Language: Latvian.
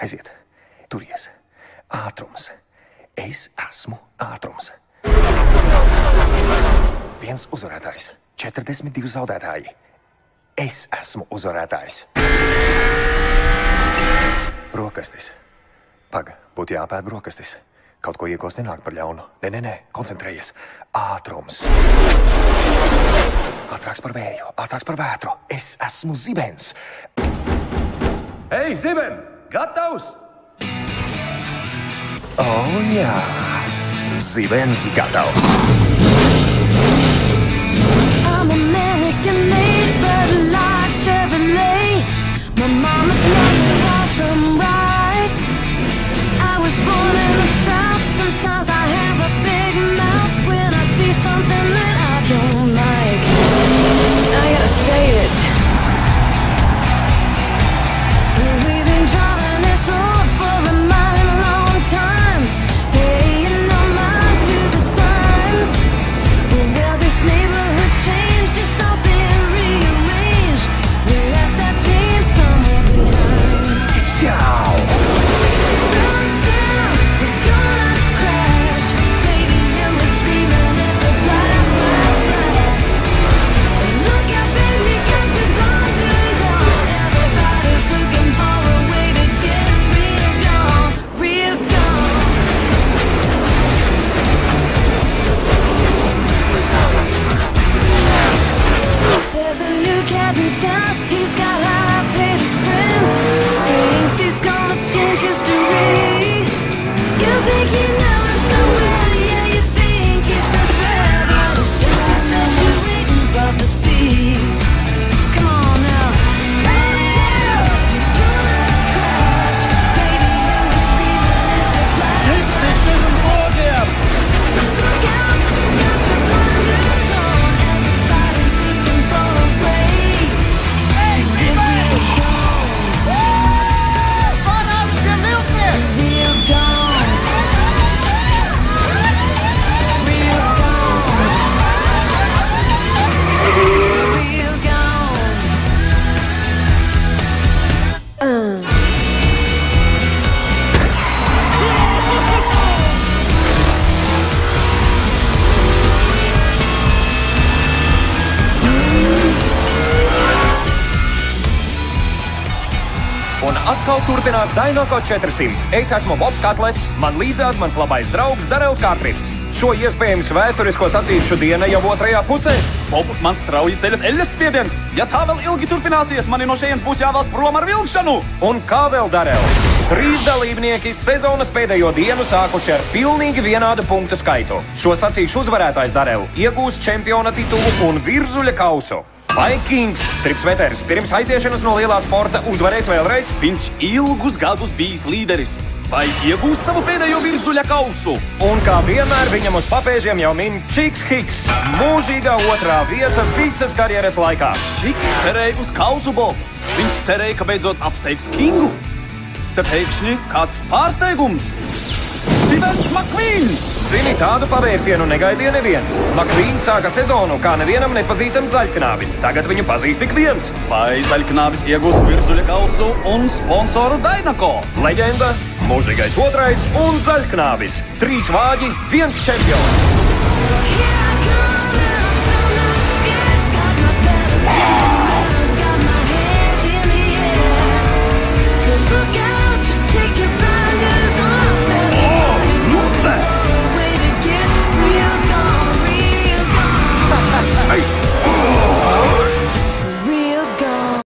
Aiziet, turies. Ātrums. Es esmu ātrums. 1 uzvarētājs, 42 zaudētāji. Es esmu uzvarētājs. Brokastis. Paga, būtu jāpēd brokastis. Kaut ko iekos nenāk par ļaunu. Nē, koncentrējies. Ātrums. Ātrāks par vēju, ātrāks par vētru. Es esmu zibens. Hei, ziben! Gatavs! Jā. Zibens gatavs. I'm American made, but like Chevrolet. My mama taught me right from right. I was born in the South. Sometimes I have a big mouth when I see something that I don't like. I gotta say it. We've been driving this road for a mighty long time, paying no mind to the signs. Well, this neighborhood's changed, it's all been rearranged. We left that team somewhere behind. Ciao! There's a new cat in town, he's got high-paid friends. Thinks he's gonna change history. You think you know him so well, yeah, you think he's so swell, but it's just that you waiting for the sea. Come on now. Solitaire, you're gonna crash. Baby, you were screaming, it's a blast. Look out, you got your blinders on. Everybody's seeking for a way. Hey, real gone. Real gone. Real gone. Un atkal turpinās Dainoko 400. Es esmu Bobs Katles, man līdzās mans labais draugs Darels Kārtrips. Šo iespējams vēsturisko sacīkšu diena jau otrajā pusē. Bob, man strauji ceļas eļas spiediens. Ja tā vēl ilgi turpināsies, mani no šejienes būs jāvelk prom ar vilkšanu. Un kā vēl Darel? 3 dalībnieki sezonas pēdējo dienu sākuši ar pilnīgi vienādu punktu skaitu. Šo sacīkšu uzvarētājs Darel iegūs čempiona titulu un virzuļa kausu. Vai Kings, strips veteris, pirms aiziešanas no lielā sporta uzvarēs vēlreiz? Viņš ilgus gadus bijis līderis. Vai iegūs savu pēdējo virzuļa kausu? Un kā vienmēr viņam uz papēžiem jau min Čiks Hiks, mūžīgā otrā vieta visas karjeras laikā. Čiks cerēja uz kausu, Bob. Viņš cerēja, ka beidzot apsteigs Kingu. Te pēkšņi kāds pārsteigums. Zibens Makvīns! Zini, tādu pavērsienu negaidīja neviens. Makvīns sāka sezonu kā nevienam nepazīstams zaļknābis. Tagad viņu pazīst tik viens. Vai zaļknābis iegūs virzuļa kausu un sponsoru Dainako? Leģenda, mūžīgais otrais un zaļknābis. 3 vāģi, 1 čempions.